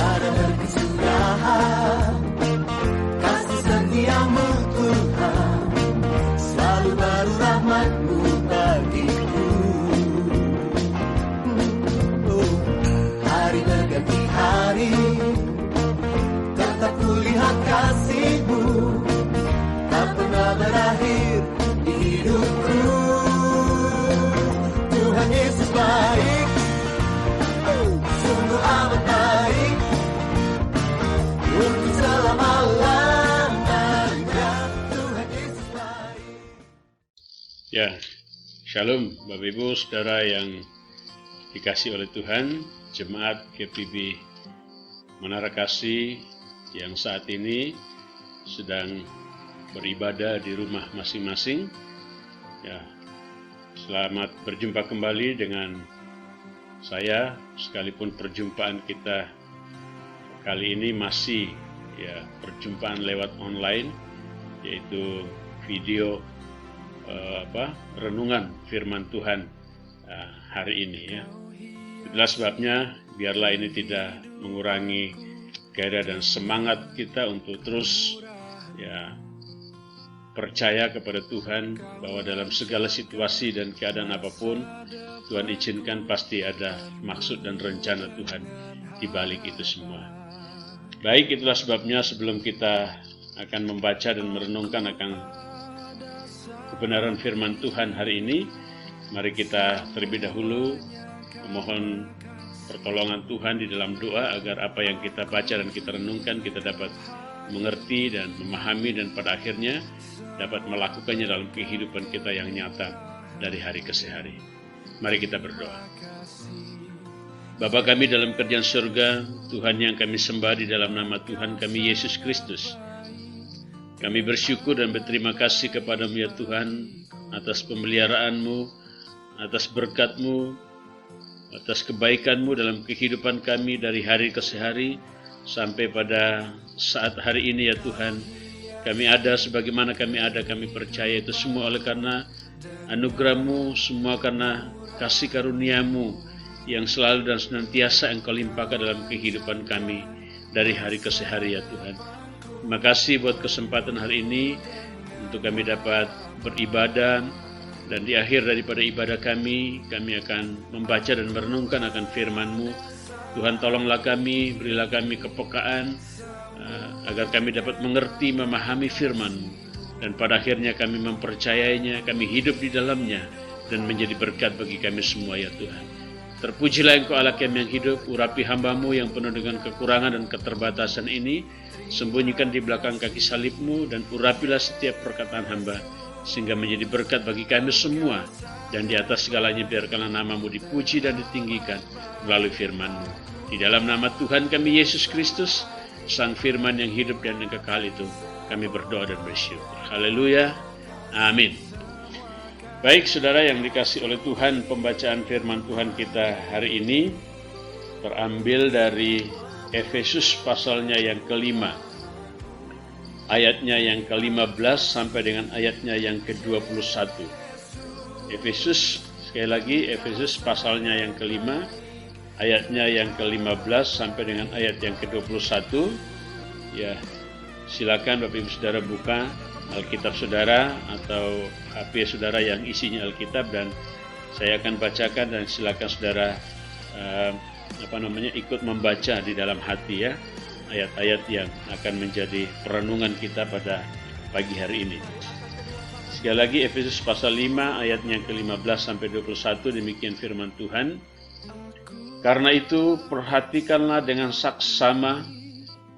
tiada henti sudahan, kasih setiamu Tuhan, selalu baru rahmat-Mu bagiku. Hari berganti hari, tetap kulihat kasih-Mu, tak pernah berakhir di hidupku. Tuhan Yesus baik, sungguh amat baik, untuk selama-lamanya. Tuhan Yesus baik. Ya, Shalom Bapak Ibu Saudara yang dikasih oleh Tuhan, Jemaat GPB Menara Kasih yang saat ini sedang beribadah di rumah masing-masing. Ya, selamat berjumpa kembali dengan saya, sekalipun perjumpaan kita kali ini masih perjumpaan lewat online, yaitu video renungan firman Tuhan hari ini ya. Itulah sebabnya biarlah ini tidak mengurangi gairah dan semangat kita untuk terus percaya kepada Tuhan bahwa dalam segala situasi dan keadaan apapun Tuhan izinkan pasti ada maksud dan rencana Tuhan di balik itu semua. Baik, itulah sebabnya sebelum kita akan membaca dan merenungkan akan kebenaran firman Tuhan hari ini, mari kita terlebih dahulu memohon pertolongan Tuhan di dalam doa agar apa yang kita baca dan kita renungkan kita dapat mengerti dan memahami dan pada akhirnya dapat melakukannya dalam kehidupan kita yang nyata dari hari ke hari. Mari kita berdoa. Bapa kami dalam kerajaan surga, Tuhan yang kami sembah di dalam nama Tuhan kami Yesus Kristus. Kami bersyukur dan berterima kasih kepada-Mu ya Tuhan atas pemeliharaan-Mu, atas berkat-Mu, atas kebaikan-Mu dalam kehidupan kami dari hari ke hari sampai pada saat hari ini ya Tuhan. Kami ada sebagaimana kami ada, kami percaya itu semua oleh karena anugerah-Mu, semua karena kasih karunia-Mu yang selalu dan senantiasa Engkau limpahkan dalam kehidupan kami dari hari ke hari ya Tuhan. Terima kasih buat kesempatan hari ini untuk kami dapat beribadah, dan di akhir daripada ibadah kami akan membaca dan merenungkan akan firman-Mu. Tuhan tolonglah kami, berilah kami kepekaan agar kami dapat mengerti, memahami firman-Mu, dan pada akhirnya kami mempercayainya, kami hidup di dalamnya dan menjadi berkat bagi kami semua ya Tuhan. Terpujilah Engkau Allah kami yang hidup, urapi hamba-Mu yang penuh dengan kekurangan dan keterbatasan ini, sembunyikan di belakang kaki salib-Mu dan urapilah setiap perkataan hamba sehingga menjadi berkat bagi kami semua, dan di atas segalanya biarkanlah nama-Mu dipuji dan ditinggikan melalui firman-Mu. Di dalam nama Tuhan kami Yesus Kristus, Sang Firman yang hidup dan yang kekal itu, kami berdoa dan bersyukur. Haleluya, amin. Baik saudara yang dikasih oleh Tuhan, pembacaan firman Tuhan kita hari ini terambil dari Efesus pasalnya yang kelima, ayatnya yang ke-15 sampai dengan ayatnya yang ke-21. Efesus, sekali lagi, Efesus pasalnya yang kelima, ayatnya yang ke-15 sampai dengan ayat yang ke-21. Ya, silakan Bapak Ibu Saudara buka Alkitab Saudara atau HP Saudara yang isinya Alkitab, dan saya akan bacakan dan silakan Saudara ikut membaca di dalam hati ya, ayat-ayat yang akan menjadi perenungan kita pada pagi hari ini. Sekali lagi Efesus pasal 5 ayatnya yang ke-15 sampai 21, demikian firman Tuhan. Karena itu perhatikanlah dengan saksama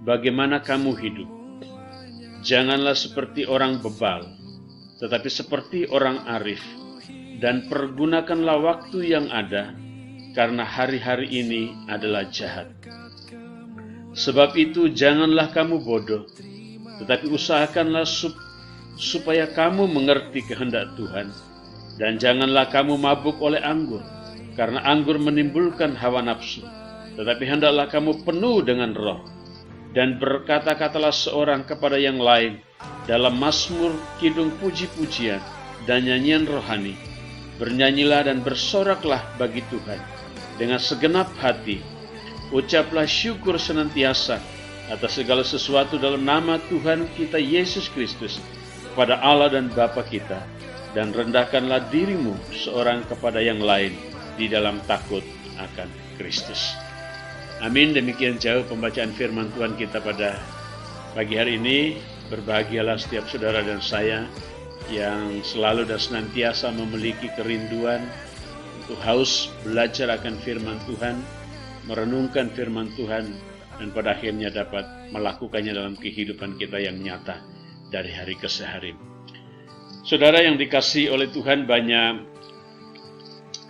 bagaimana kamu hidup. Janganlah seperti orang bebal, tetapi seperti orang arif, dan pergunakanlah waktu yang ada, karena hari-hari ini adalah jahat. Sebab itu janganlah kamu bodoh, tetapi usahakanlah supaya kamu mengerti kehendak Tuhan. Dan janganlah kamu mabuk oleh anggur, karena anggur menimbulkan hawa nafsu, tetapi hendaklah kamu penuh dengan Roh. Dan berkata-katalah seorang kepada yang lain dalam mazmur, kidung puji-pujian, dan nyanyian rohani. Bernyanyilah dan bersoraklah bagi Tuhan dengan segenap hati, Ucaplah syukur senantiasa atas segala sesuatu dalam nama Tuhan kita Yesus Kristus kepada Allah dan Bapa kita, dan rendahkanlah dirimu seorang kepada yang lain di dalam takut akan Kristus. Amin. Demikian jauh pembacaan firman Tuhan kita pada pagi hari ini. Berbahagialah setiap saudara dan saya yang selalu dan senantiasa memiliki kerinduan untuk haus belajar akan firman Tuhan, merenungkan firman Tuhan, dan pada akhirnya dapat melakukannya dalam kehidupan kita yang nyata dari hari ke hari. Saudara yang dikasihi oleh Tuhan, banyak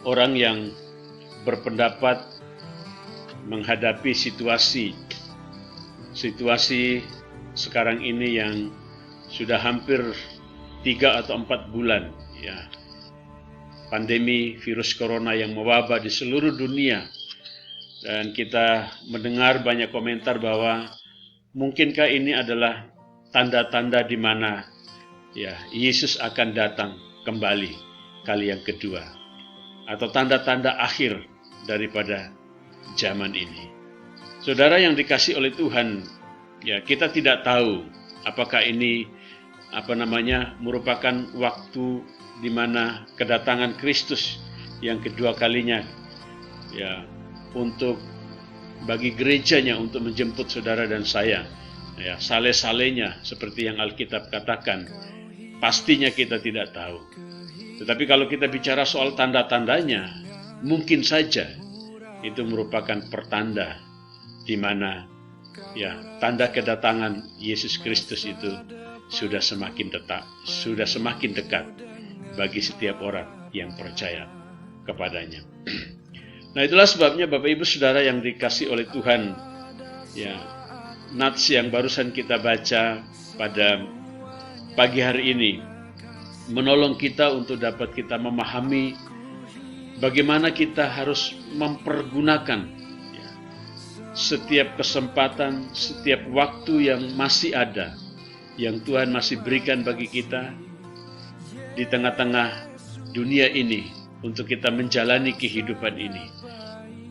orang yang berpendapat menghadapi situasi sekarang ini yang sudah hampir 3 atau 4 bulan, ya, pandemi virus corona yang mewabah di seluruh dunia. Dan kita mendengar banyak komentar bahwa mungkinkah ini adalah tanda-tanda di mana ya Yesus akan datang kembali kali yang kedua, atau tanda-tanda akhir daripada zaman ini. Saudara yang dikasihi oleh Tuhan, ya, kita tidak tahu apakah ini merupakan waktu di mana kedatangan Kristus yang kedua kalinya, ya, untuk bagi gerejanya untuk menjemput saudara dan saya, ya, sale-salenya seperti yang Alkitab katakan. Pastinya kita tidak tahu. Tetapi kalau kita bicara soal tanda-tandanya, mungkin saja itu merupakan pertanda di mana ya tanda kedatangan Yesus Kristus itu sudah semakin dekat bagi setiap orang yang percaya kepadanya. Nah, itulah sebabnya Bapak Ibu Saudara yang dikasihi oleh Tuhan, ya, nats yang barusan kita baca pada pagi hari ini menolong kita untuk dapat kita memahami bagaimana kita harus mempergunakan, ya, setiap kesempatan, setiap waktu yang masih ada, yang Tuhan masih berikan bagi kita di tengah-tengah dunia ini untuk kita menjalani kehidupan ini.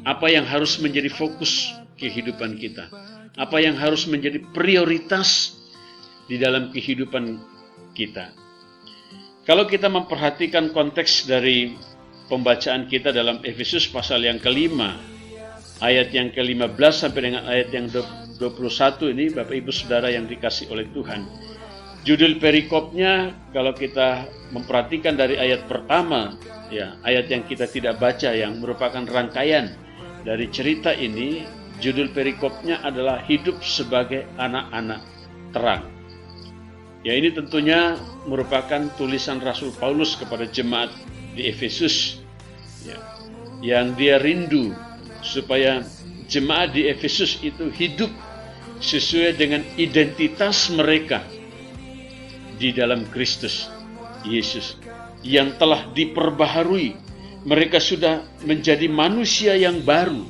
Apa yang harus menjadi fokus kehidupan kita? Apa yang harus menjadi prioritas di dalam kehidupan kita? Kalau kita memperhatikan konteks dari pembacaan kita dalam Efesus pasal yang kelima, ayat yang ke-15 sampai dengan ayat yang 21 ini, Bapak Ibu Saudara yang dikasihi oleh Tuhan. Judul perikopnya, kalau kita memperhatikan dari ayat pertama, ya, ayat yang kita tidak baca yang merupakan rangkaian dari cerita ini, judul perikopnya adalah hidup sebagai anak-anak terang. Ya, ini tentunya merupakan tulisan Rasul Paulus kepada jemaat di Efesus, ya, yang dia rindu supaya jemaat di Efesus itu hidup sesuai dengan identitas mereka di dalam Kristus Yesus yang telah diperbaharui. Mereka sudah menjadi manusia yang baru,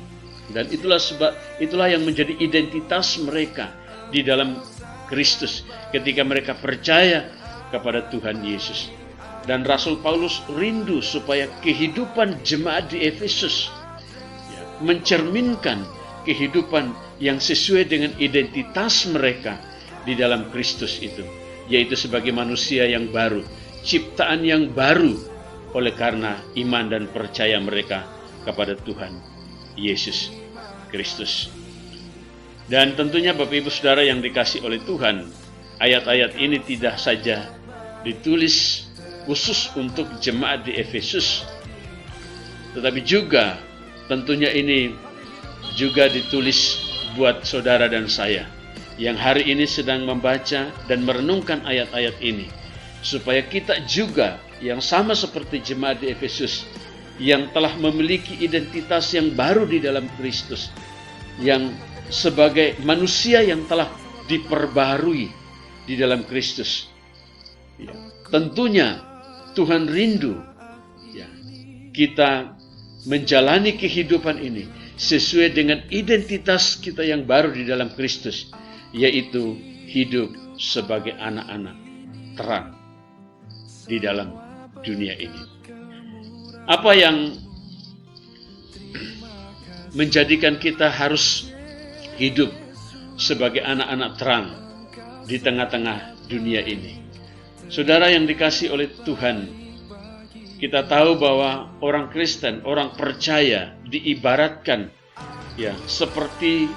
dan itulah yang menjadi identitas mereka di dalam Kristus ketika mereka percaya kepada Tuhan Yesus. Dan Rasul Paulus rindu supaya kehidupan jemaat di Efesus, ya, mencerminkan kehidupan yang sesuai dengan identitas mereka di dalam Kristus itu, yaitu sebagai manusia yang baru, ciptaan yang baru, oleh karena iman dan percaya mereka kepada Tuhan Yesus Kristus. Dan tentunya Bapak Ibu Saudara yang dikasihi oleh Tuhan, ayat-ayat ini tidak saja ditulis khusus untuk jemaat di Efesus, tetapi juga tentunya ini juga ditulis buat saudara dan saya yang hari ini sedang membaca dan merenungkan ayat-ayat ini, supaya kita juga yang sama seperti jemaat di Efesus yang telah memiliki identitas yang baru di dalam Kristus, yang sebagai manusia yang telah diperbaharui di dalam Kristus. Ya, tentunya Tuhan rindu, ya, kita menjalani kehidupan ini sesuai dengan identitas kita yang baru di dalam Kristus, yaitu hidup sebagai anak-anak terang di dalam dunia ini. Apa yang menjadikan kita harus hidup sebagai anak-anak terang di tengah-tengah dunia ini. Saudara yang dikasihi oleh Tuhan, kita tahu bahwa orang Kristen, orang percaya diibaratkan seperti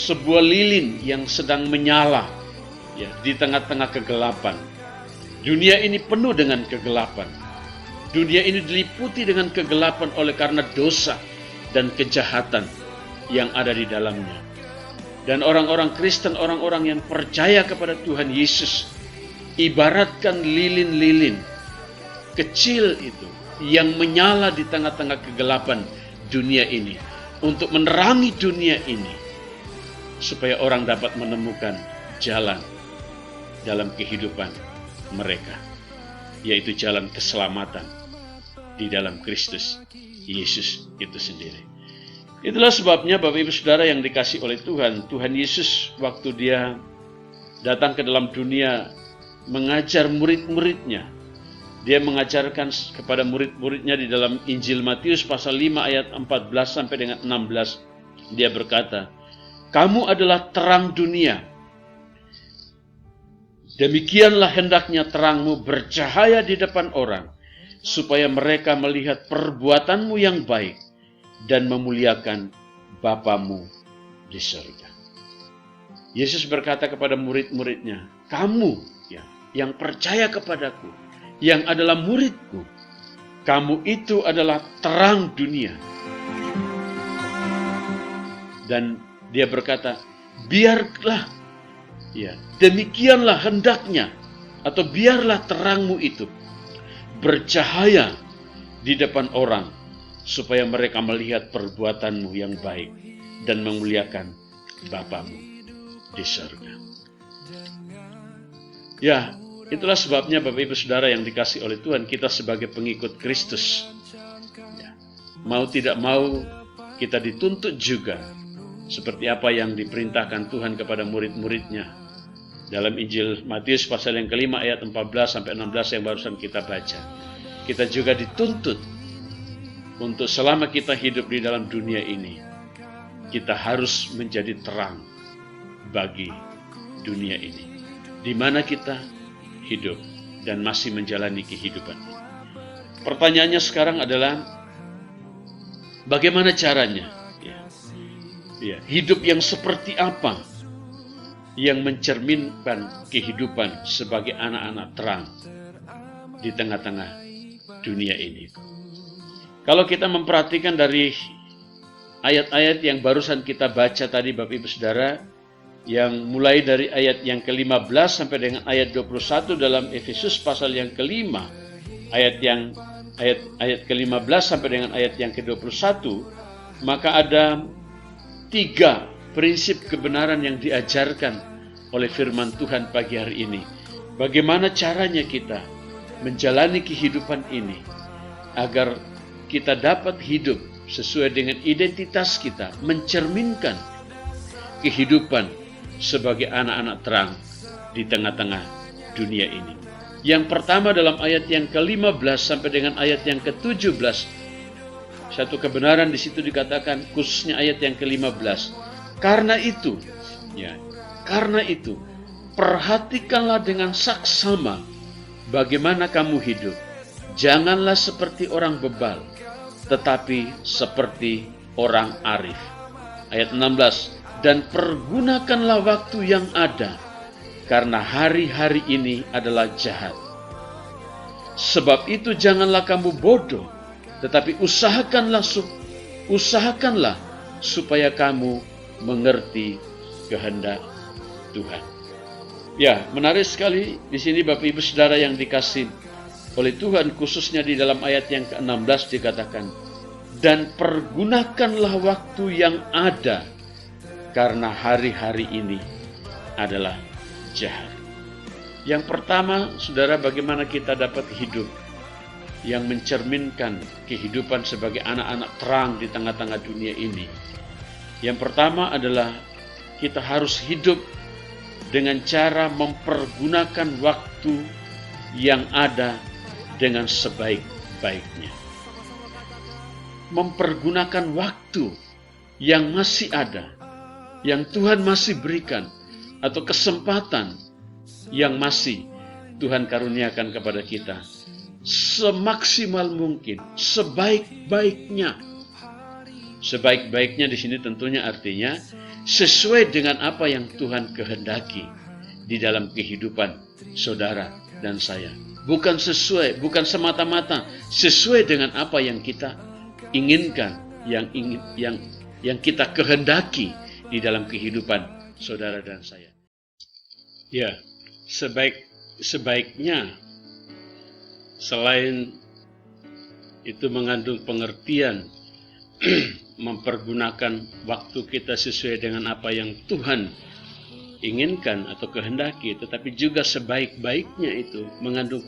sebuah lilin yang sedang menyala di tengah-tengah kegelapan. Dunia ini penuh dengan kegelapan. Dunia ini diliputi dengan kegelapan oleh karena dosa dan kejahatan yang ada di dalamnya. Dan orang-orang Kristen, orang-orang yang percaya kepada Tuhan Yesus, ibaratkan lilin-lilin kecil itu yang menyala di tengah-tengah kegelapan dunia ini untuk menerangi dunia ini supaya orang dapat menemukan jalan dalam kehidupan mereka, yaitu jalan keselamatan di dalam Kristus Yesus itu sendiri. Itulah sebabnya Bapak Ibu Saudara yang dikasihi oleh Tuhan, Tuhan Yesus waktu dia datang ke dalam dunia mengajar murid-muridnya, dia mengajarkan kepada murid-muridnya di dalam Injil Matius pasal 5 ayat 14 sampai dengan 16. Dia berkata, "Kamu adalah terang dunia. Demikianlah hendaknya terangmu bercahaya di depan orang, supaya mereka melihat perbuatanmu yang baik dan memuliakan Bapamu di surga." Yesus berkata kepada murid-muridnya, "Kamu yang percaya kepadaku, yang adalah muridku, kamu itu adalah terang dunia." Dan dia berkata, "Biarlah, demikianlah hendaknya, atau biarlah terangmu itu bercahaya di depan orang, supaya mereka melihat perbuatanmu yang baik dan memuliakan Bapamu di surga." Itulah sebabnya Bapak Ibu Saudara yang dikasihi oleh Tuhan, kita sebagai pengikut Kristus, mau tidak mau kita dituntut juga seperti apa yang diperintahkan Tuhan kepada murid-muridnya dalam Injil Matius pasal yang kelima ayat 14 sampai 16 yang barusan kita baca. Kita juga dituntut untuk selama kita hidup di dalam dunia ini, kita harus menjadi terang bagi dunia ini, di mana kita hidup dan masih menjalani kehidupan. Pertanyaannya sekarang adalah, bagaimana caranya? Hidup yang seperti apa yang mencerminkan kehidupan sebagai anak-anak terang di tengah-tengah dunia ini? Kalau kita memperhatikan dari ayat-ayat yang barusan kita baca tadi Bapak Ibu Saudara, yang mulai dari ayat yang ke-15 sampai dengan ayat 21 dalam Efesus pasal yang kelima, ayat ke-15 sampai dengan ayat yang ke-21, maka ada 3 prinsip kebenaran yang diajarkan oleh firman Tuhan pagi hari ini. Bagaimana caranya kita menjalani kehidupan ini agar kita dapat hidup sesuai dengan identitas kita, mencerminkan kehidupan sebagai anak-anak terang di tengah-tengah dunia ini. Yang pertama dalam ayat yang ke-15 sampai dengan ayat yang ke-17, satu kebenaran di situ dikatakan, khususnya ayat yang ke-15. Karena itu, perhatikanlah dengan saksama bagaimana kamu hidup. Janganlah seperti orang bebal, tetapi seperti orang arif. Ayat 16, dan pergunakanlah waktu yang ada, karena hari-hari ini adalah jahat. Sebab itu janganlah kamu bodoh, tetapi usahakanlah supaya kamu mengerti kehendak Tuhan. Menarik sekali di sini Bapak Ibu Saudara yang dikasihi oleh Tuhan, khususnya di dalam ayat yang ke-16 dikatakan, dan pergunakanlah waktu yang ada, karena hari-hari ini adalah jahat. Yang pertama, saudara, bagaimana kita dapat hidup yang mencerminkan kehidupan sebagai anak-anak terang di tengah-tengah dunia ini. Yang pertama adalah kita harus hidup dengan cara mempergunakan waktu yang ada dengan sebaik-baiknya. mempergunakan waktu yang masih ada, yang Tuhan masih berikan, atau kesempatan yang masih Tuhan karuniakan kepada kita, semaksimal mungkin, sebaik-baiknya. Sebaik-baiknya di sini tentunya artinya sesuai dengan apa yang Tuhan kehendaki di dalam kehidupan saudara dan saya. Bukan semata-mata sesuai dengan apa yang kita inginkan, yang kita kehendaki di dalam kehidupan saudara dan saya. Ya, sebaiknya selain itu mengandung pengertian mempergunakan waktu kita sesuai dengan apa yang Tuhan inginkan atau kehendaki, tetapi juga sebaik-baiknya itu mengandung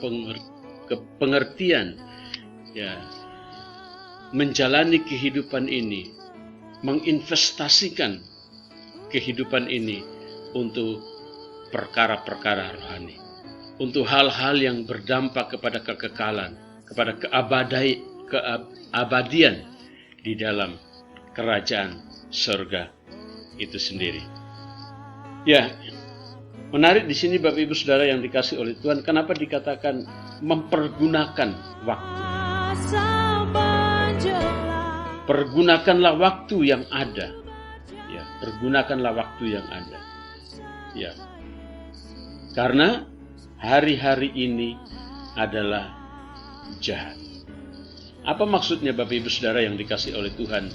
pengertian ya, menjalani kehidupan ini, menginvestasikan kehidupan ini untuk perkara-perkara rohani, untuk hal-hal yang berdampak kepada kekekalan, kepada keabadian di dalam kerajaan surga itu sendiri. Ya, menarik di sini Bapak Ibu Saudara yang dikasih oleh Tuhan, kenapa dikatakan mempergunakan waktu? Pergunakanlah waktu yang ada. Ya, pergunakanlah waktu yang ada. Ya. Karena hari-hari ini adalah jahat. Apa maksudnya Bapak Ibu Saudara yang dikasih oleh Tuhan?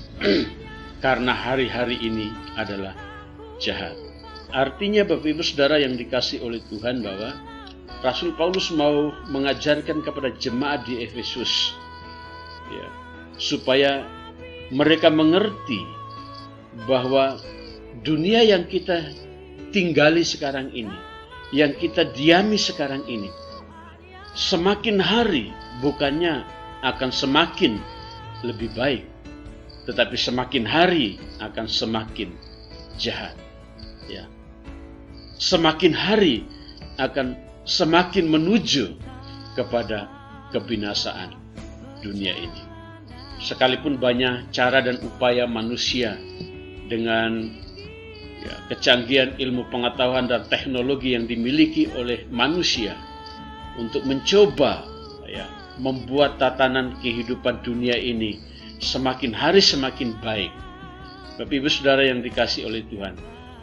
Karena hari-hari ini adalah jahat. Artinya Bapak Ibu Saudara yang dikasih oleh Tuhan bahwa Rasul Paulus mau mengajarkan kepada jemaat di Efesus ya, supaya mereka mengerti bahwa dunia yang kita tinggali sekarang ini, yang kita diami sekarang ini, semakin hari bukannya akan semakin lebih baik, tetapi semakin hari akan semakin jahat. Ya. Semakin hari akan semakin menuju kepada kebinasaan dunia ini. Sekalipun banyak cara dan upaya manusia dengan kecanggihan ilmu pengetahuan dan teknologi yang dimiliki oleh manusia untuk mencoba membuat tatanan kehidupan dunia ini semakin hari semakin baik. Bapak Ibu Saudara yang dikasih oleh Tuhan,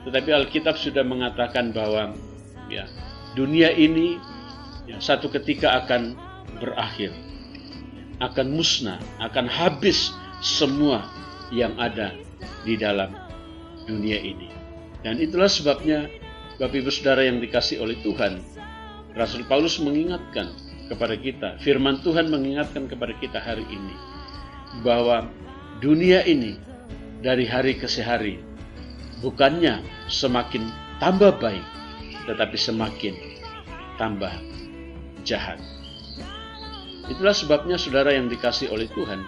tetapi Alkitab sudah mengatakan bahwa dunia ini satu ketika akan berakhir, akan musnah, akan habis semua yang ada di dalam dunia ini. Dan itulah sebabnya Bapak Ibu Saudara yang dikasih oleh Tuhan, Rasul Paulus mengingatkan kepada kita, firman Tuhan mengingatkan kepada kita hari ini, bahwa dunia ini dari hari ke hari bukannya semakin tambah baik, tetapi semakin tambah jahat. Itulah sebabnya saudara yang dikasih oleh Tuhan,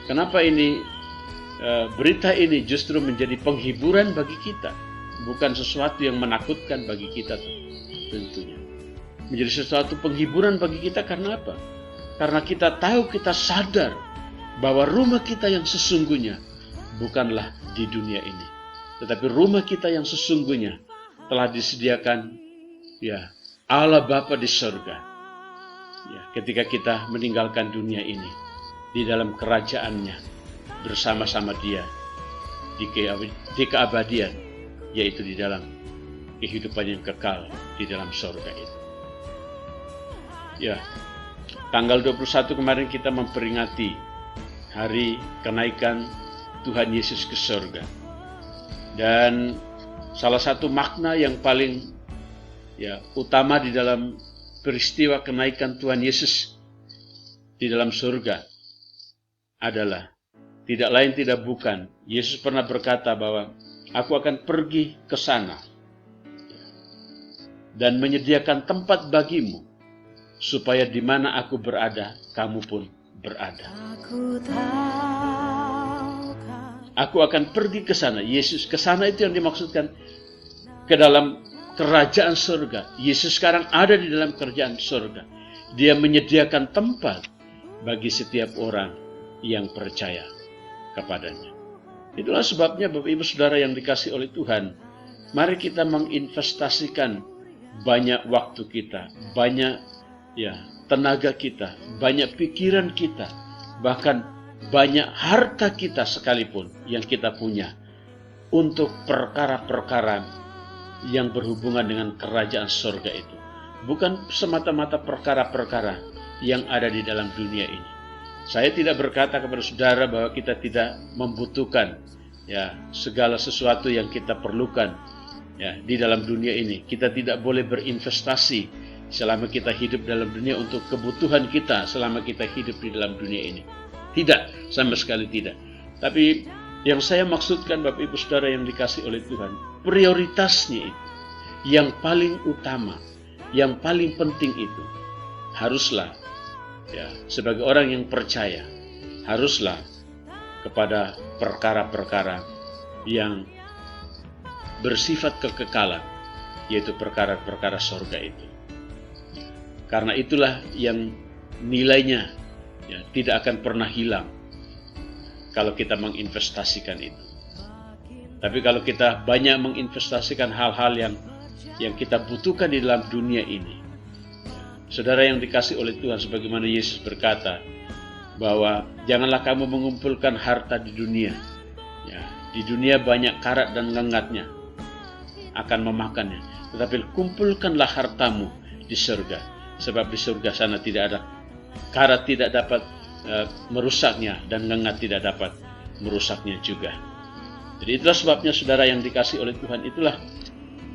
kenapa ini berita ini justru menjadi penghiburan bagi kita, bukan sesuatu yang menakutkan bagi kita tentunya. Menjadi sesuatu penghiburan bagi kita karena apa? Karena kita tahu, kita sadar bahwa rumah kita yang sesungguhnya bukanlah di dunia ini, tetapi rumah kita yang sesungguhnya telah disediakan Allah Bapa di surga. Ketika kita meninggalkan dunia ini, di dalam kerajaannya bersama-sama Dia di keabadian, yaitu di dalam kehidupan yang kekal di dalam surga itu. Tanggal 21 kemarin kita memperingati hari kenaikan Tuhan Yesus ke surga. Dan salah satu makna yang paling utama di dalam peristiwa kenaikan Tuhan Yesus di dalam surga adalah tidak lain tidak bukan, Yesus pernah berkata bahwa aku akan pergi ke sana dan menyediakan tempat bagimu, supaya di mana aku berada, kamu pun berada. Aku akan pergi ke sana. Yesus ke sana itu yang dimaksudkan ke dalam kerajaan surga. Yesus sekarang ada di dalam kerajaan surga. Dia menyediakan tempat bagi setiap orang yang percaya. kepadanya. Itulah sebabnya Bapak Ibu Saudara yang dikasihi oleh Tuhan, mari kita menginvestasikan banyak waktu kita, banyak tenaga kita, banyak pikiran kita, bahkan banyak harta kita sekalipun yang kita punya untuk perkara-perkara yang berhubungan dengan kerajaan surga itu. Bukan semata-mata perkara-perkara yang ada di dalam dunia ini. Saya tidak berkata kepada saudara bahwa kita tidak membutuhkan segala sesuatu yang kita perlukan di dalam dunia ini. Kita tidak boleh berinvestasi selama kita hidup dalam dunia untuk kebutuhan kita selama kita hidup di dalam dunia ini. Tidak, sama sekali tidak. Tapi yang saya maksudkan Bapak Ibu Saudara yang dikasihi oleh Tuhan, prioritasnya itu, yang paling utama, yang paling penting itu, haruslah sebagai orang yang percaya, haruslah kepada perkara-perkara yang bersifat kekekalan, yaitu perkara-perkara surga itu. Karena itulah yang nilainya tidak akan pernah hilang kalau kita menginvestasikan itu. Tapi kalau kita banyak menginvestasikan hal-hal yang kita butuhkan di dalam dunia ini, saudara yang dikasihi oleh Tuhan, sebagaimana Yesus berkata bahwa janganlah kamu mengumpulkan harta di dunia. Di dunia banyak karat dan lengatnya akan memakannya. Tetapi kumpulkanlah hartamu di surga, sebab di surga sana tidak ada karat, tidak dapat merusaknya, dan lengat tidak dapat merusaknya juga. Jadi itulah sebabnya saudara yang dikasihi oleh Tuhan, itulah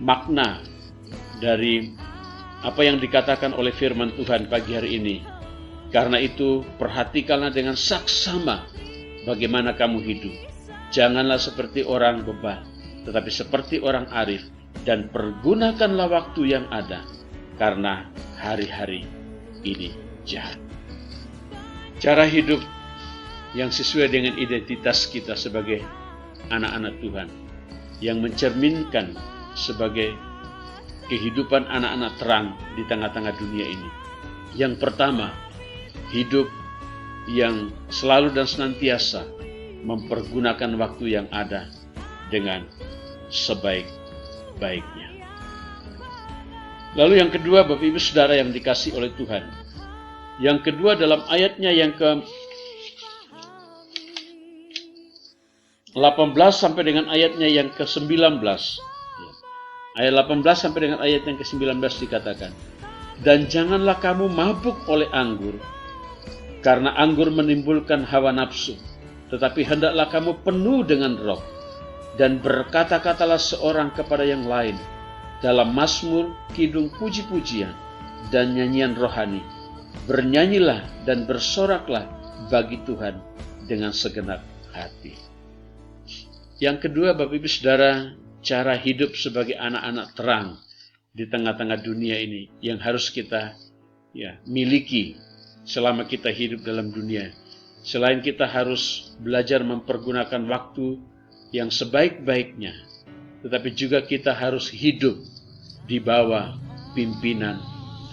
makna dari apa yang dikatakan oleh firman Tuhan pagi hari ini. Karena itu perhatikanlah dengan saksama bagaimana kamu hidup. Janganlah seperti orang bebal, tetapi seperti orang arif, dan pergunakanlah waktu yang ada, karena hari-hari ini jahat. Cara hidup yang sesuai dengan identitas kita sebagai anak-anak Tuhan, yang mencerminkan sebagai kehidupan anak-anak terang di tengah-tangah dunia ini. Yang pertama, hidup yang selalu dan senantiasa mempergunakan waktu yang ada dengan sebaik-baiknya. Lalu yang kedua, Bapak Ibu Saudara yang dikasihi oleh Tuhan, yang kedua dalam ayatnya yang ke-18 sampai dengan ayatnya yang ke-19. Ayat 18 sampai dengan ayat yang ke-19 dikatakan, dan janganlah kamu mabuk oleh anggur, karena anggur menimbulkan hawa nafsu, tetapi hendaklah kamu penuh dengan roh, dan berkata-katalah seorang kepada yang lain dalam mazmur, kidung, puji-pujian, dan nyanyian rohani. Bernyanyilah dan bersoraklah bagi Tuhan dengan segenap hati. Yang kedua, Bapak Ibu Saudara, cara hidup sebagai anak-anak terang di tengah-tengah dunia ini yang harus kita miliki selama kita hidup dalam dunia. Selain kita harus belajar mempergunakan waktu yang sebaik-baiknya, tetapi juga kita harus hidup di bawah pimpinan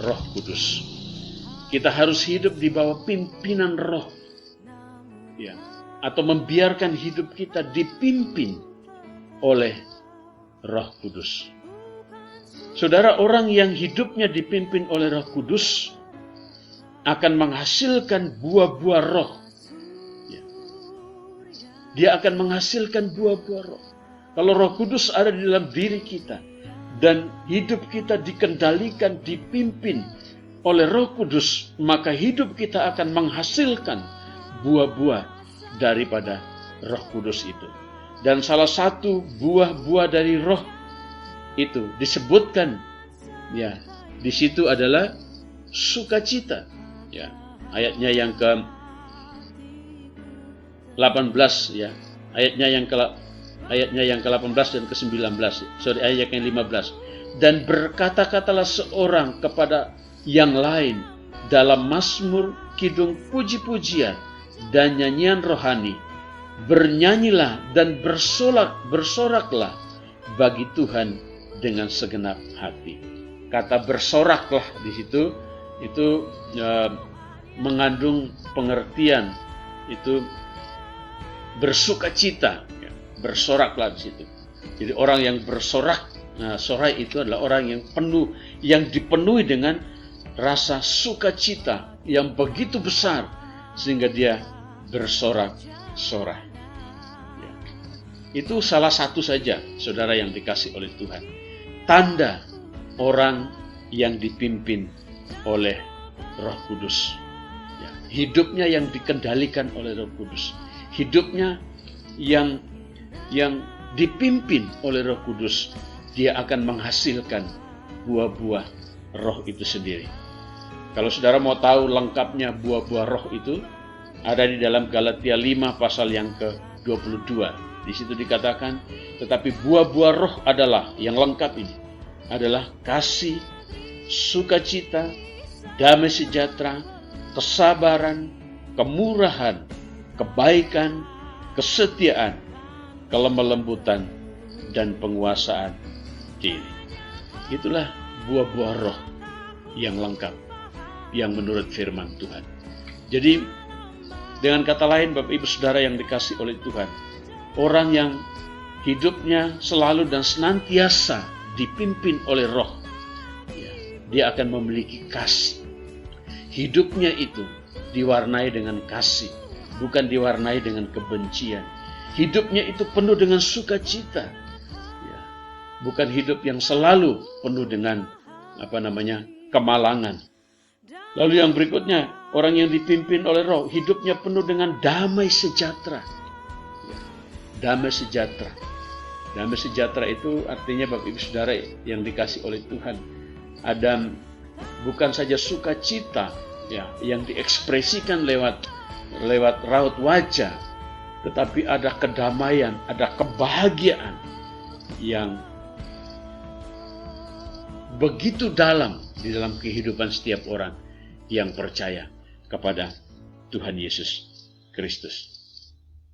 Roh Kudus. Kita harus hidup di bawah pimpinan Roh, atau membiarkan hidup kita dipimpin oleh Roh Kudus. Saudara, orang yang hidupnya dipimpin oleh Roh Kudus akan menghasilkan buah-buah roh. Dia akan menghasilkan buah-buah roh. Kalau Roh Kudus ada di dalam diri kita dan hidup kita dikendalikan, dipimpin oleh Roh Kudus, maka hidup kita akan menghasilkan buah-buah daripada Roh Kudus itu. Dan salah satu buah-buah dari roh itu disebutkan di situ adalah sukacita. Ayatnya yang ke-18 ayatnya yang ke-18 dan ke-19. Ayat yang 15. Dan berkata-katalah seorang kepada yang lain dalam mazmur, kidung, puji-pujian, dan nyanyian rohani. Bernyanyilah dan bersoraklah bagi Tuhan dengan segenap hati. Kata bersoraklah di situ itu mengandung pengertian, itu bersukacita, ya, bersoraklah di situ. Jadi orang yang bersorak, sorai itu adalah orang yang penuh, yang dipenuhi dengan rasa sukacita yang begitu besar sehingga dia bersorak-sorai. Ya. Itu salah satu saja, saudara yang dikasih oleh Tuhan. Tanda orang yang dipimpin oleh Roh Kudus. Ya. Hidupnya yang dikendalikan oleh Roh Kudus. Hidupnya yang dipimpin oleh Roh Kudus, dia akan menghasilkan buah-buah Roh itu sendiri. Kalau saudara mau tahu lengkapnya buah-buah Roh itu, ada di dalam Galatia 5 pasal yang ke-22. Di situ dikatakan, tetapi buah-buah Roh adalah, yang lengkap ini, adalah kasih, sukacita, damai sejahtera, kesabaran, kemurahan, kebaikan, kesetiaan, kelemah lembutan, dan penguasaan diri. Itulah buah-buah Roh yang lengkap, yang menurut firman Tuhan. Jadi, dengan kata lain, Bapak Ibu Saudara yang dikasih oleh Tuhan, orang yang hidupnya selalu dan senantiasa dipimpin oleh Roh, ya, dia akan memiliki kasih. Hidupnya itu diwarnai dengan kasih, bukan diwarnai dengan kebencian. Hidupnya itu penuh dengan sukacita, ya, bukan hidup yang selalu penuh dengan kemalangan. Lalu yang berikutnya, orang yang dipimpin oleh Roh, hidupnya penuh dengan damai sejahtera. Ya, damai sejahtera. Damai sejahtera itu artinya Bapak Ibu Saudara yang dikasih oleh Tuhan, ada bukan saja sukacita, ya, yang diekspresikan lewat raut wajah, tetapi ada kedamaian, ada kebahagiaan yang begitu dalam di dalam kehidupan setiap orang yang percaya kepada Tuhan Yesus Kristus.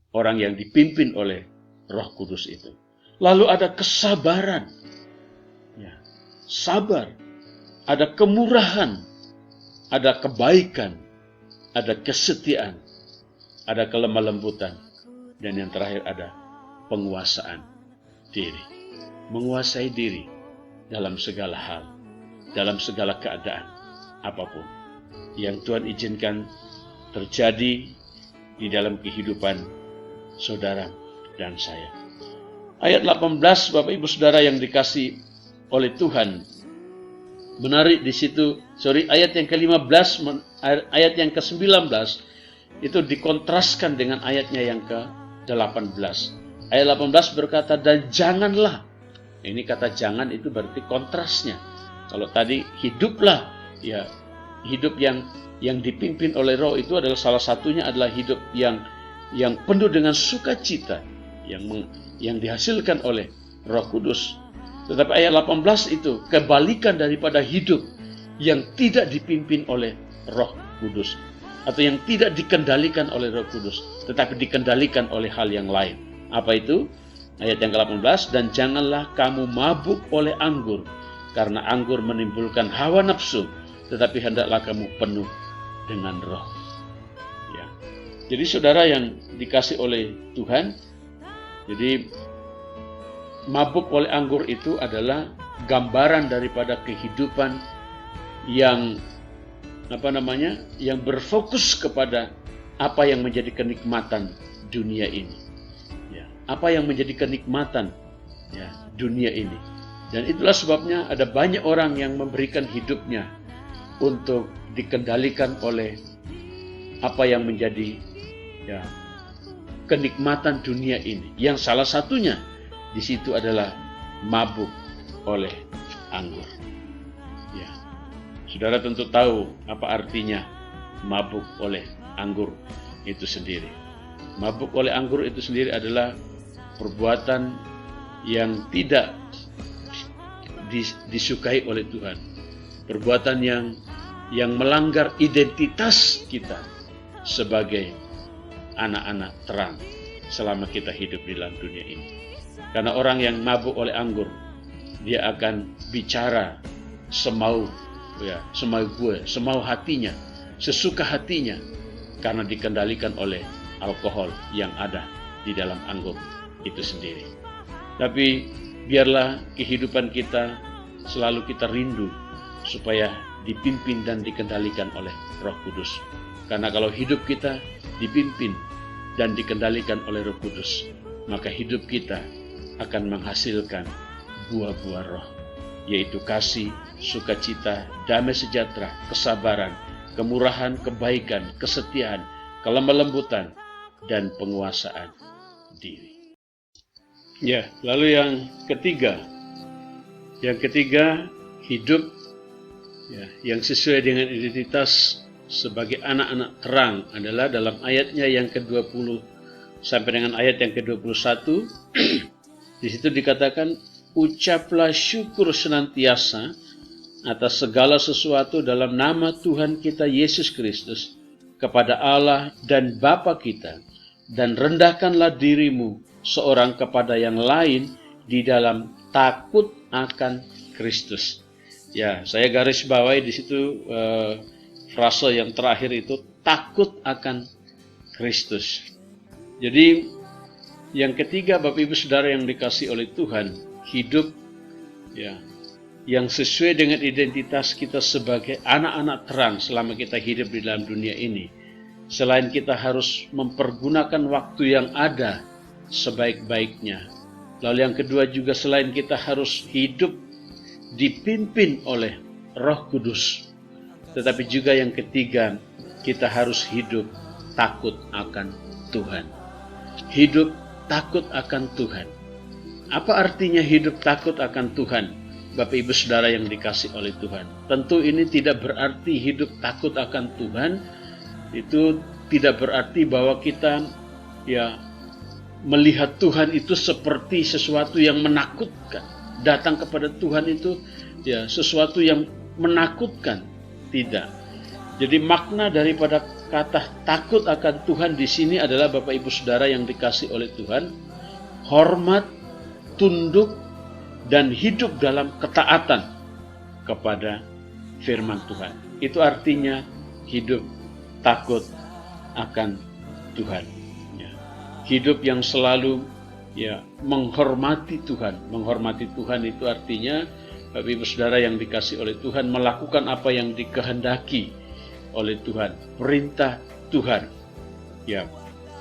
Orang yang dipimpin oleh Roh Kudus itu. Lalu ada kesabaran, ya, sabar, ada kemurahan, ada kebaikan, ada kesetiaan, ada kelemah lembutan, dan yang terakhir ada penguasaan diri. Menguasai diri dalam segala hal, dalam segala keadaan, apapun yang Tuhan izinkan terjadi di dalam kehidupan saudara dan saya. Ayat 18, Bapak Ibu Saudara yang dikasih oleh Tuhan, menarik di situ, ayat yang ke-15, ayat yang ke-19, itu dikontraskan dengan ayatnya yang ke-18. Ayat 18 berkata, dan janganlah. Ini kata jangan itu berarti kontrasnya. Kalau tadi hiduplah, ya, hidup yang dipimpin oleh Roh itu adalah salah satunya adalah hidup yang penuh dengan sukacita, yang dihasilkan oleh Roh Kudus. Tetapi ayat 18 itu kebalikan daripada hidup yang tidak dipimpin oleh Roh Kudus, atau yang tidak dikendalikan oleh Roh Kudus, tetapi dikendalikan oleh hal yang lain. Apa itu? Ayat yang ke-18, dan janganlah kamu mabuk oleh anggur, karena anggur menimbulkan hawa nafsu, tetapi hendaklah kamu penuh dengan Roh. Ya. Jadi saudara yang dikasih oleh Tuhan, jadi mabuk oleh anggur itu adalah gambaran daripada kehidupan yang yang berfokus kepada apa yang menjadi kenikmatan dunia ini. Ya, apa yang menjadi kenikmatan, ya, dunia ini. Dan itulah sebabnya ada banyak orang yang memberikan hidupnya untuk dikendalikan oleh apa yang menjadi, ya, kenikmatan dunia ini. Yang salah satunya di situ adalah mabuk oleh anggur. Ya. Saudara tentu tahu apa artinya mabuk oleh anggur itu sendiri. Mabuk oleh anggur itu sendiri adalah perbuatan yang tidak disukai oleh Tuhan. Perbuatan yang melanggar identitas kita sebagai anak-anak terang selama kita hidup di dalam dunia ini. Karena orang yang mabuk oleh anggur, dia akan bicara semau hatinya, sesuka hatinya, karena dikendalikan oleh alkohol yang ada di dalam anggur itu sendiri. Tapi biarlah kehidupan kita selalu kita rindu supaya dipimpin dan dikendalikan oleh Roh Kudus. Karena kalau hidup kita dipimpin dan dikendalikan oleh Roh Kudus, maka hidup kita akan menghasilkan buah-buah roh, yaitu kasih, sukacita, damai sejahtera, kesabaran, kemurahan, kebaikan, kesetiaan, kelemah lembutan, dan penguasaan diri. Ya, lalu yang ketiga hidup yang sesuai dengan identitas sebagai anak-anak terang adalah dalam ayatnya yang ke-20 sampai dengan ayat yang ke-21. Di situ dikatakan, ucaplah syukur senantiasa atas segala sesuatu dalam nama Tuhan kita Yesus Kristus kepada Allah dan Bapa kita, dan rendahkanlah dirimu seorang kepada yang lain di dalam takut akan Kristus. Ya, saya garis bawahi di situ frase yang terakhir itu, takut akan Kristus. Jadi yang ketiga, Bapak Ibu Saudara yang dikasihi oleh Tuhan, hidup yang sesuai dengan identitas kita sebagai anak-anak terang selama kita hidup di dalam dunia ini. Selain kita harus mempergunakan waktu yang ada sebaik-baiknya. Lalu yang kedua juga, selain kita harus hidup dipimpin oleh Roh Kudus, tetapi juga yang ketiga, kita harus hidup takut akan Tuhan. Hidup takut akan Tuhan. Apa artinya hidup takut akan Tuhan, Bapak Ibu Saudara yang dikasihi oleh Tuhan? Tentu ini tidak berarti hidup takut akan Tuhan itu tidak berarti bahwa kita melihat Tuhan itu seperti sesuatu yang menakutkan. Datang kepada Tuhan itu sesuatu yang menakutkan. Tidak. Jadi makna daripada kata takut akan Tuhan di sini adalah, Bapak Ibu Saudara yang dikasihi oleh Tuhan, hormat, tunduk, dan hidup dalam ketaatan kepada firman Tuhan. Itu artinya hidup takut akan Tuhan. Hidup yang selalu menghormati Tuhan. Menghormati Tuhan itu artinya, Bapak Ibu Saudara yang dikasihi oleh Tuhan, melakukan apa yang dikehendaki oleh Tuhan, perintah Tuhan,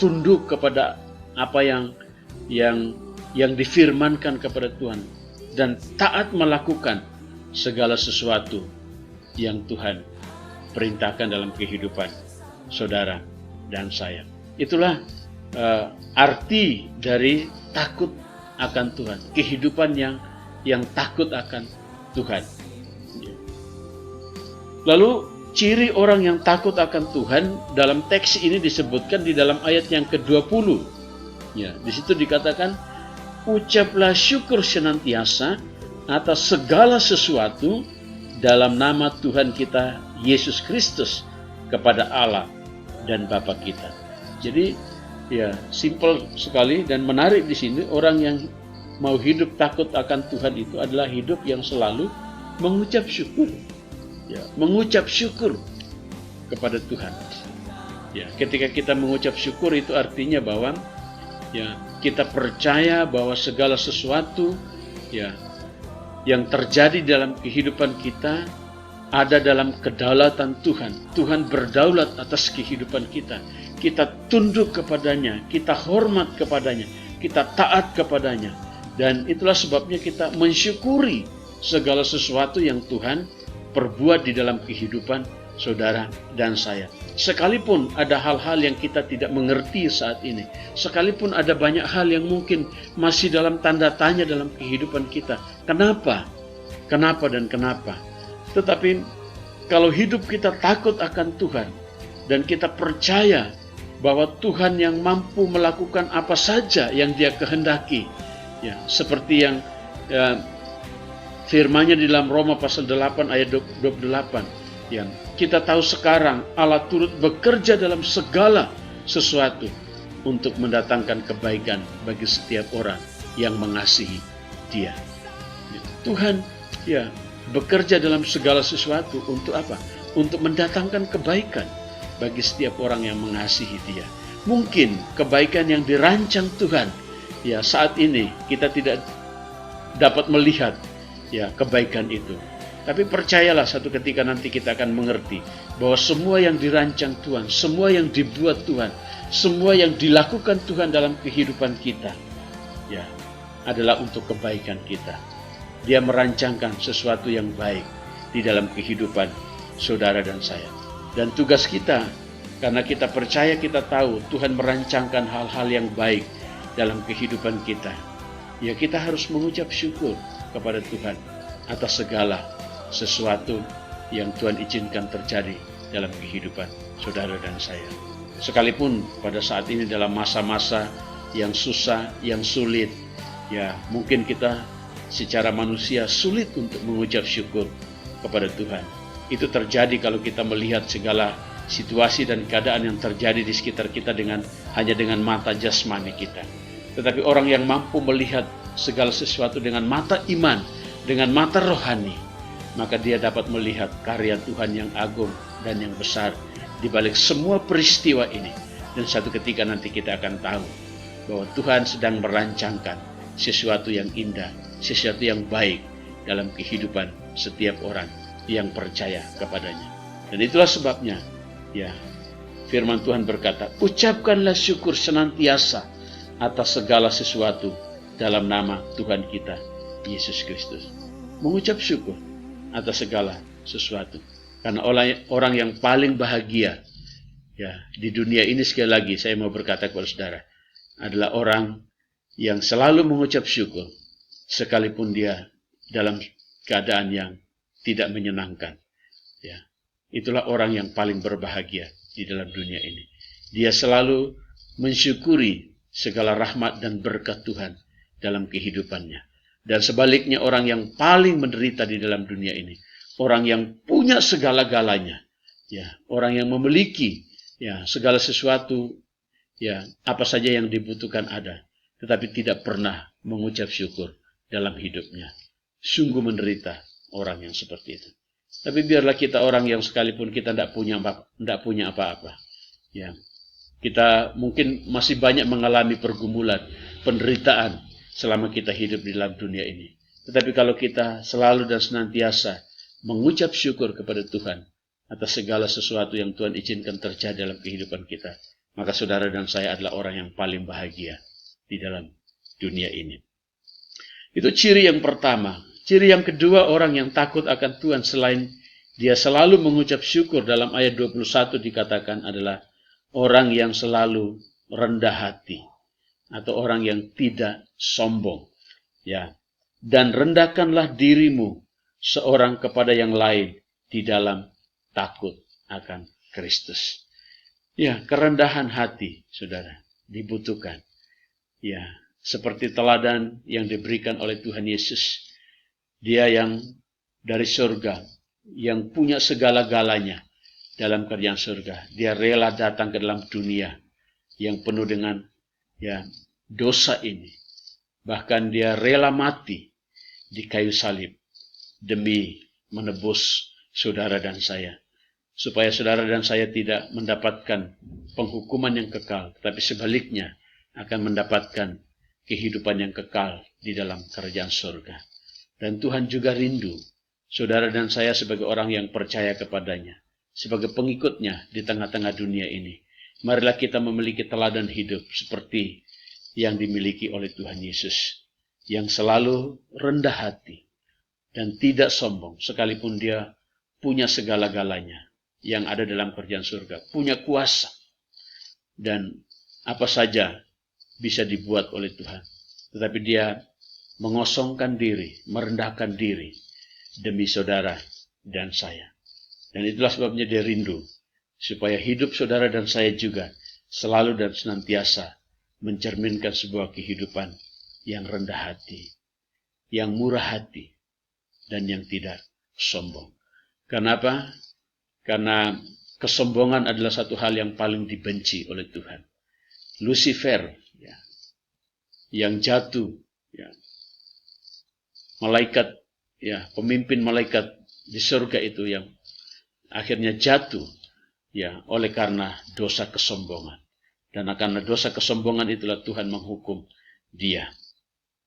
tunduk kepada apa yang difirmankan kepada Tuhan, dan taat melakukan segala sesuatu yang Tuhan perintahkan dalam kehidupan saudara dan saya. Itulah arti dari takut akan Tuhan, kehidupan yang takut akan Tuhan. Lalu ciri orang yang takut akan Tuhan dalam teks ini disebutkan di dalam ayat yang ke-20. Di situ dikatakan, ucaplah syukur senantiasa atas segala sesuatu dalam nama Tuhan kita Yesus Kristus kepada Allah dan Bapa kita. Jadi simpel sekali dan menarik di sini, orang yang mau hidup takut akan Tuhan itu adalah hidup yang selalu mengucap syukur. Mengucap syukur kepada Tuhan. Ketika kita mengucap syukur itu artinya bahwa kita percaya bahwa segala sesuatu yang terjadi dalam kehidupan kita ada dalam kedaulatan Tuhan. Tuhan berdaulat atas kehidupan kita. Kita tunduk kepadanya, kita hormat kepadanya, kita taat kepadanya. Dan itulah sebabnya kita mensyukuri segala sesuatu yang Tuhan perbuat di dalam kehidupan saudara dan saya. Sekalipun ada hal-hal yang kita tidak mengerti saat ini, sekalipun ada banyak hal yang mungkin masih dalam tanda tanya dalam kehidupan kita. Kenapa? Kenapa dan kenapa? Tetapi kalau hidup kita takut akan Tuhan dan kita percaya bahwa Tuhan yang mampu melakukan apa saja yang Dia kehendaki, seperti yang firman-Nya di dalam Roma pasal 8 ayat 28. Kita tahu sekarang Allah turut bekerja dalam segala sesuatu untuk mendatangkan kebaikan bagi setiap orang yang mengasihi Dia. Tuhan bekerja dalam segala sesuatu untuk apa? Untuk mendatangkan kebaikan bagi setiap orang yang mengasihi Dia. mungkin kebaikan yang dirancang Tuhan, ya saat ini kita tidak dapat melihat ya kebaikan itu. Tapi percayalah satu ketika nanti kita akan mengerti bahwa semua yang dirancang Tuhan, semua yang dibuat Tuhan, semua yang dilakukan Tuhan dalam kehidupan kita, ya, adalah untuk kebaikan kita. Dia merancangkan sesuatu yang baik di dalam kehidupan saudara dan saya. Dan tugas kita, karena kita percaya, kita tahu Tuhan merancangkan hal-hal yang baik dalam kehidupan kita, ya kita harus mengucap syukur kepada Tuhan atas segala sesuatu yang Tuhan izinkan terjadi dalam kehidupan saudara dan saya. Sekalipun pada saat ini dalam masa-masa yang susah, yang sulit, ya mungkin kita secara manusia sulit untuk mengucap syukur kepada Tuhan. Itu terjadi kalau kita melihat segala situasi dan keadaan yang terjadi di sekitar kita hanya dengan mata jasmani kita. Tetapi orang yang mampu melihat segala sesuatu dengan mata iman, dengan mata rohani, maka dia dapat melihat karya Tuhan yang agung dan yang besar di balik semua peristiwa ini. Dan satu ketika nanti kita akan tahu bahwa Tuhan sedang merancangkan sesuatu yang indah, sesuatu yang baik dalam kehidupan setiap orang yang percaya kepadanya. Dan itulah sebabnya, ya, firman Tuhan berkata, ucapkanlah syukur senantiasa atas segala sesuatu dalam nama Tuhan kita, Yesus Kristus. Mengucap syukur atas segala sesuatu. Karena orang yang paling bahagia ya di dunia ini, sekali lagi saya mau berkata kepada saudara, adalah orang yang selalu mengucap syukur sekalipun dia dalam keadaan yang tidak menyenangkan. Ya, itulah orang yang paling berbahagia di dalam dunia ini. Dia selalu mensyukuri segala rahmat dan berkat Tuhan dalam kehidupannya. Dan sebaliknya, orang yang paling menderita di dalam dunia ini, orang yang punya segala-galanya, ya, orang yang memiliki ya segala sesuatu, ya, apa saja yang dibutuhkan ada, tetapi tidak pernah mengucap syukur dalam hidupnya. Sungguh menderita orang yang seperti itu. Tapi biarlah kita orang yang sekalipun kita tidak punya apa-apa, ya, kita mungkin masih banyak mengalami pergumulan, penderitaan selama kita hidup di dalam dunia ini. Tetapi kalau kita selalu dan senantiasa mengucap syukur kepada Tuhan atas segala sesuatu yang Tuhan izinkan terjadi dalam kehidupan kita, maka saudara dan saya adalah orang yang paling bahagia di dalam dunia ini. Itu ciri yang pertama. Ciri yang kedua, orang yang takut akan Tuhan selain dia selalu mengucap syukur, dalam ayat 21 dikatakan adalah orang yang selalu rendah hati. Atau orang yang tidak sombong, ya. Dan rendahkanlah dirimu seorang kepada yang lain di dalam takut akan Kristus. Ya, kerendahan hati, saudara, dibutuhkan. Ya, seperti teladan yang diberikan oleh Tuhan Yesus. Dia yang dari surga, yang punya segala-galanya dalam kerjaan surga. Dia rela datang ke dalam dunia yang penuh dengan ya dosa ini. Bahkan dia rela mati di kayu salib demi menebus saudara dan saya, supaya saudara dan saya tidak mendapatkan penghukuman yang kekal, tetapi sebaliknya akan mendapatkan kehidupan yang kekal di dalam kerajaan surga. Dan Tuhan juga rindu saudara dan saya sebagai orang yang percaya kepadanya, sebagai pengikutnya di tengah-tengah dunia ini. Marilah kita memiliki teladan hidup seperti yang dimiliki oleh Tuhan Yesus, yang selalu rendah hati dan tidak sombong, sekalipun dia punya segala-galanya yang ada dalam kerajaan surga, punya kuasa, dan apa saja bisa dibuat oleh Tuhan. Tetapi dia mengosongkan diri, merendahkan diri demi saudara dan saya. Dan itulah sebabnya dia rindu supaya hidup saudara dan saya juga selalu dan senantiasa mencerminkan sebuah kehidupan yang rendah hati, yang murah hati, dan yang tidak sombong. Kenapa? Karena kesombongan adalah satu hal yang paling dibenci oleh Tuhan. Lucifer, ya, yang jatuh, ya, malaikat, ya, pemimpin malaikat di surga itu yang akhirnya jatuh, ya, oleh karena dosa kesombongan. Dan karena dosa kesombongan itulah Tuhan menghukum dia.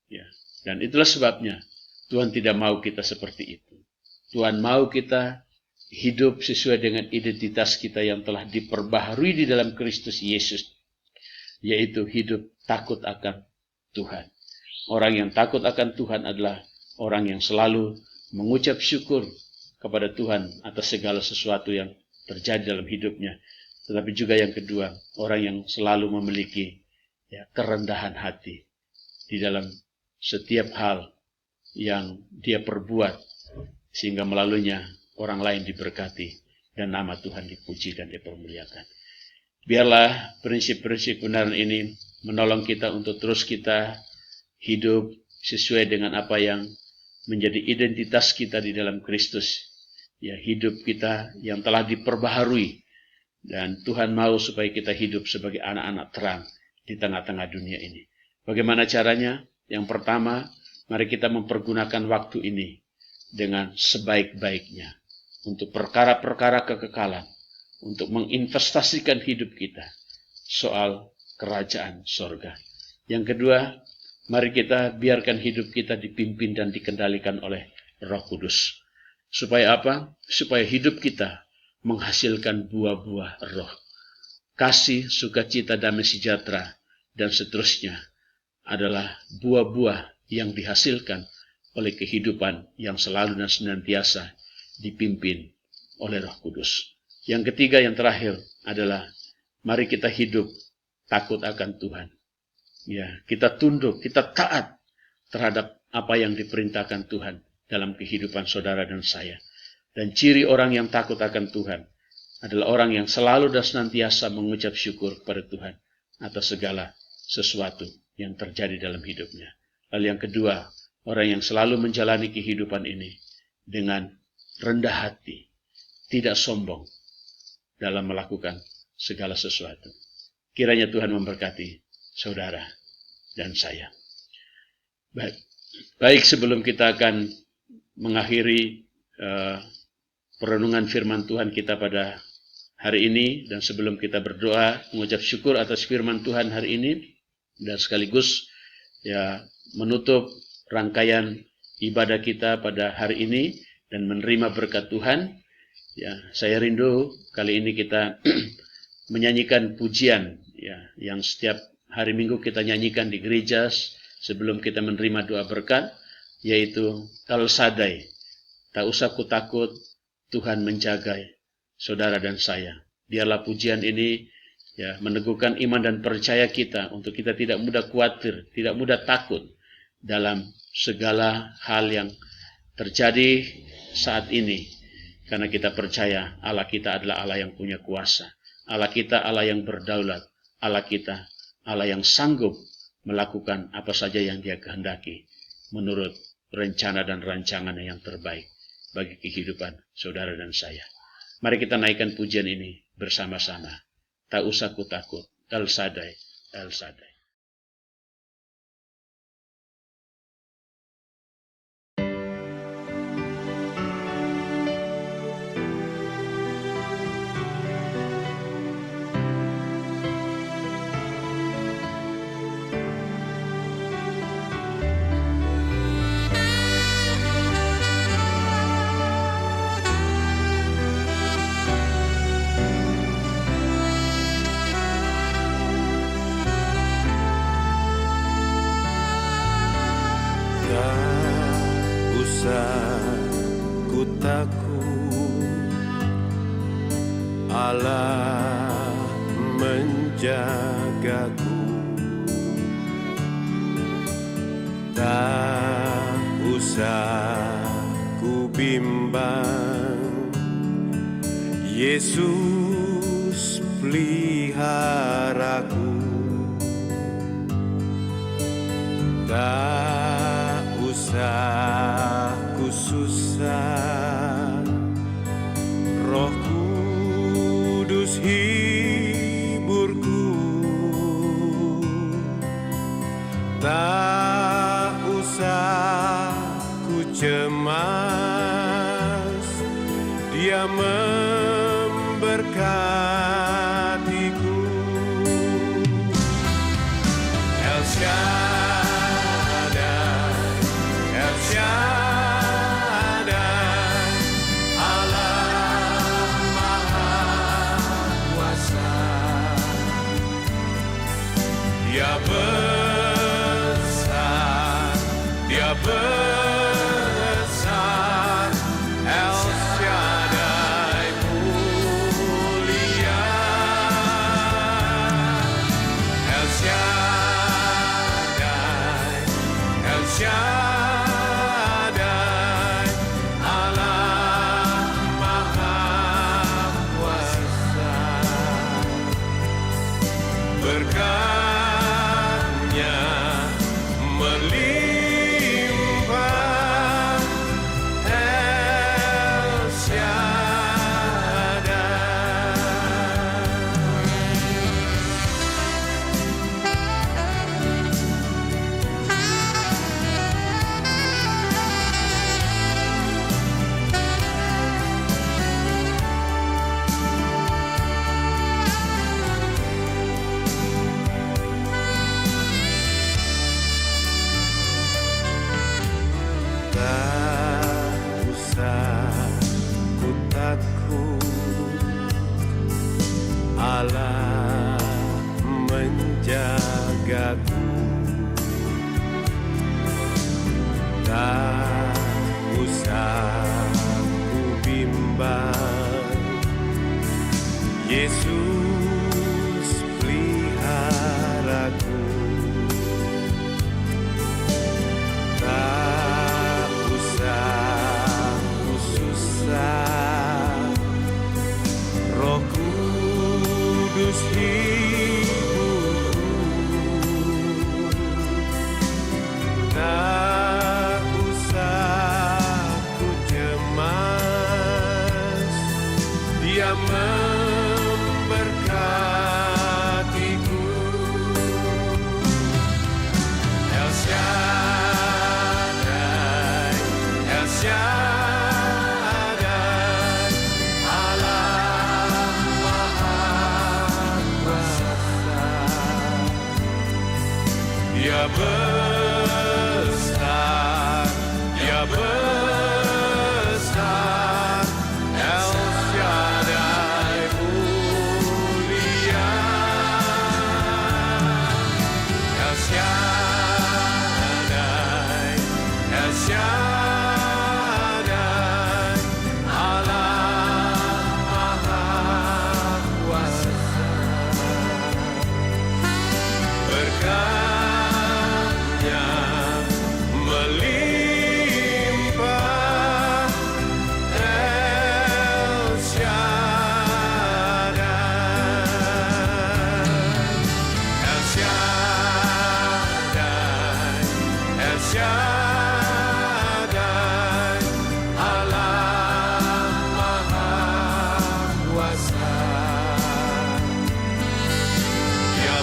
Ya. Dan itulah sebabnya Tuhan tidak mau kita seperti itu. Tuhan mau kita hidup sesuai dengan identitas kita yang telah diperbaharui di dalam Kristus Yesus. Yaitu hidup takut akan Tuhan. Orang yang takut akan Tuhan adalah orang yang selalu mengucap syukur kepada Tuhan atas segala sesuatu yang terjadi dalam hidupnya. Tetapi juga yang kedua, orang yang selalu memiliki kerendahan hati di dalam setiap hal yang dia perbuat, sehingga melaluinya orang lain diberkati dan nama Tuhan dipuji dan dipermuliakan. Biarlah prinsip-prinsip kebenaran ini menolong kita untuk terus kita hidup sesuai dengan apa yang menjadi identitas kita di dalam Kristus. Ya, hidup kita yang telah diperbaharui. Dan Tuhan mau supaya kita hidup sebagai anak-anak terang di tengah-tengah dunia ini. Bagaimana caranya? Yang pertama, mari kita mempergunakan waktu ini dengan sebaik-baiknya untuk perkara-perkara kekekalan, untuk menginvestasikan hidup kita soal kerajaan sorga. Yang kedua, mari kita biarkan hidup kita dipimpin dan dikendalikan oleh Roh Kudus. Supaya apa? Supaya hidup kita menghasilkan buah-buah roh. Kasih, sukacita, damai sejahtera, dan seterusnya adalah buah-buah yang dihasilkan oleh kehidupan yang selalu dan senantiasa dipimpin oleh Roh Kudus. Yang ketiga, yang terakhir adalah mari kita hidup takut akan Tuhan. Ya, kita tunduk, kita taat terhadap apa yang diperintahkan Tuhan dalam kehidupan saudara dan saya. Dan ciri orang yang takut akan Tuhan adalah orang yang selalu dan senantiasa mengucap syukur kepada Tuhan atas segala sesuatu yang terjadi dalam hidupnya. Lalu yang kedua, orang yang selalu menjalani kehidupan ini dengan rendah hati, tidak sombong dalam melakukan segala sesuatu. Kiranya Tuhan memberkati saudara dan saya. Baik, sebelum kita akan mengakhiri perenungan firman Tuhan kita pada hari ini, dan sebelum kita berdoa mengucap syukur atas firman Tuhan hari ini, dan sekaligus menutup rangkaian ibadah kita pada hari ini dan menerima berkat Tuhan, saya rindu kali ini kita menyanyikan pujian yang setiap hari Minggu kita nyanyikan di gereja sebelum kita menerima doa berkat, yaitu El Shaddai. Tak usah ku takut, Tuhan menjaga saudara dan saya. Biarlah pujian ini meneguhkan iman dan percaya kita untuk kita tidak mudah khawatir, tidak mudah takut dalam segala hal yang terjadi saat ini. Karena kita percaya Allah kita adalah Allah yang punya kuasa. Allah kita Allah yang berdaulat. Allah kita Allah yang sanggup melakukan apa saja yang Dia kehendaki menurut rencana dan rancangannya yang terbaik bagi kehidupan saudara dan saya. Mari kita naikkan pujian ini bersama-sama. Tak usah ku takut, El Shaddai, El Shaddai. Allah menjagaku, tak usah ku bimbang. Yesus peliharaku, tak usah ku susah. Roh Kudus hiburku, tak usah ku cemas. Dia memberkatiku, Tak usah ku takut, Allah menjagaku. Tak usah ku bimbang, Yesus peliharaku. Tak usah ku susah, Roh Kudus hiburku. Tak usah ku cemas, Dia memberkatiku. El Shaddai, El Shaddai, Allah Maha Kuasa. Dia besar, Dia besar, El Shaddai mulia. El Shaddai, El Shaddai, Allah Maha Kuasa. Berkat-Nya melimpah, El Shaddai, El Shaddai, El Shaddai, Allah Maha Kuasa. Dia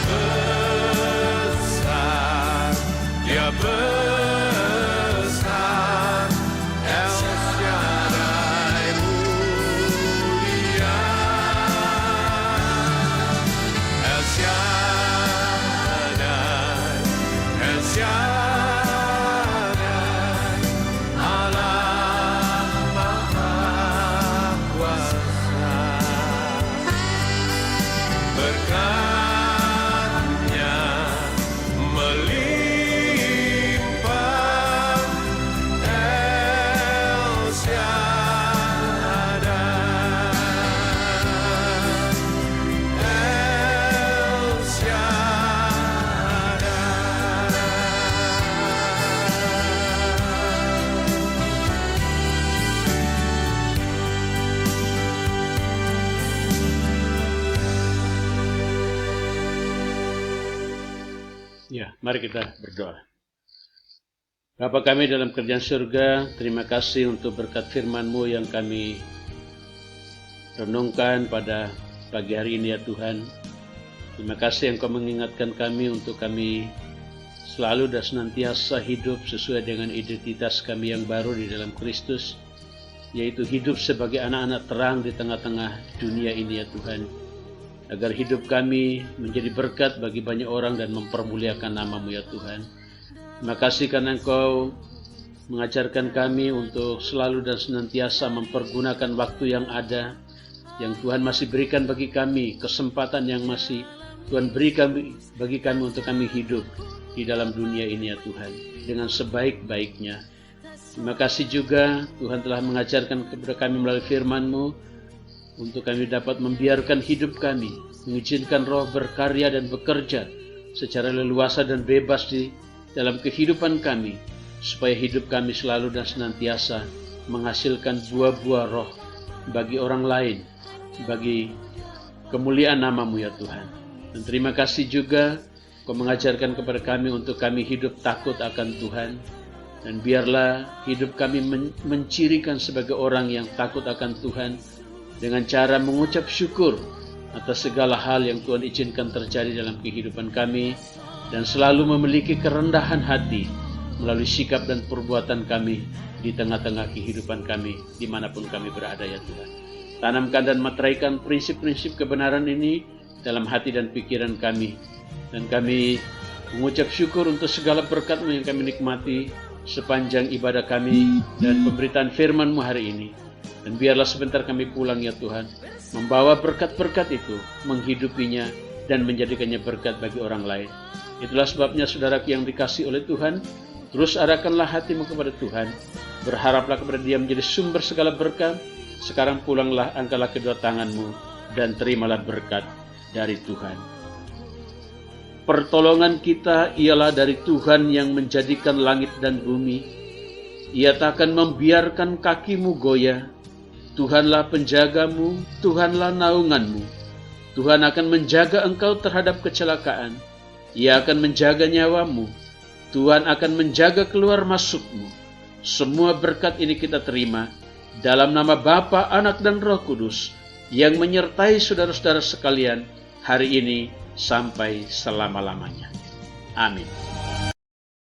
besar, Dia besar, El Shaddai mulia. El Shaddai, El Shaddai, Allah Maha Kuasa. Berkat-Nya melimpah, El Shaddai, El Shaddai. Ya, mari kita berdoa. Bapa kami dalam kerajaan surga, terima kasih untuk berkat firman-Mu yang kami renungkan pada pagi hari ini ya Tuhan. Terima kasih Engkau mengingatkan kami untuk kami selalu dan senantiasa hidup sesuai dengan identitas kami yang baru di dalam Kristus, yaitu hidup sebagai anak-anak terang di tengah-tengah dunia ini ya Tuhan. Agar hidup kami menjadi berkat bagi banyak orang dan mempermuliakan nama-Mu ya Tuhan. Terima kasih karena Engkau mengajarkan kami untuk selalu dan senantiasa mempergunakan waktu yang ada, yang Tuhan masih berikan bagi kami, kesempatan yang masih Tuhan berikan bagi kami untuk kami hidup di dalam dunia ini ya Tuhan, dengan sebaik-baiknya. Terima kasih juga Tuhan telah mengajarkan kepada kami melalui firman-Mu, untuk kami dapat membiarkan hidup kami, mengizinkan Roh berkarya dan bekerja secara leluasa dan bebas di dalam kehidupan kami, supaya hidup kami selalu dan senantiasa menghasilkan buah-buah Roh bagi orang lain, bagi kemuliaan nama-Mu ya Tuhan. Dan terima kasih juga Kau mengajarkan kepada kami untuk kami hidup takut akan Tuhan, dan biarlah hidup kami mencirikan sebagai orang yang takut akan Tuhan dengan cara mengucap syukur atas segala hal yang Tuhan izinkan terjadi dalam kehidupan kami, dan selalu memiliki kerendahan hati melalui sikap dan perbuatan kami di tengah-tengah kehidupan kami dimanapun kami berada ya Tuhan. Tanamkan dan materaikan prinsip-prinsip kebenaran ini dalam hati dan pikiran kami, dan kami mengucap syukur untuk segala berkat-Mu yang kami nikmati sepanjang ibadah kami dan pemberitaan firman-Mu hari ini. Dan biarlah sebentar kami pulang ya Tuhan, membawa berkat-berkat itu, menghidupinya dan menjadikannya berkat bagi orang lain. Itulah sebabnya saudaraku yang dikasihi oleh Tuhan, terus arahkanlah hatimu kepada Tuhan, berharaplah kepada Dia menjadi sumber segala berkat. Sekarang pulanglah, angkatlah kedua tanganmu dan terimalah berkat dari Tuhan. Pertolongan kita ialah dari Tuhan yang menjadikan langit dan bumi. Ia tak akan membiarkan kakimu goyah. Tuhanlah penjagamu, Tuhanlah naunganmu. Tuhan akan menjaga engkau terhadap kecelakaan. Ia akan menjaga nyawamu. Tuhan akan menjaga keluar masukmu. Semua berkat ini kita terima dalam nama Bapa, Anak, dan Roh Kudus yang menyertai saudara-saudara sekalian hari ini sampai selama-lamanya. Amin.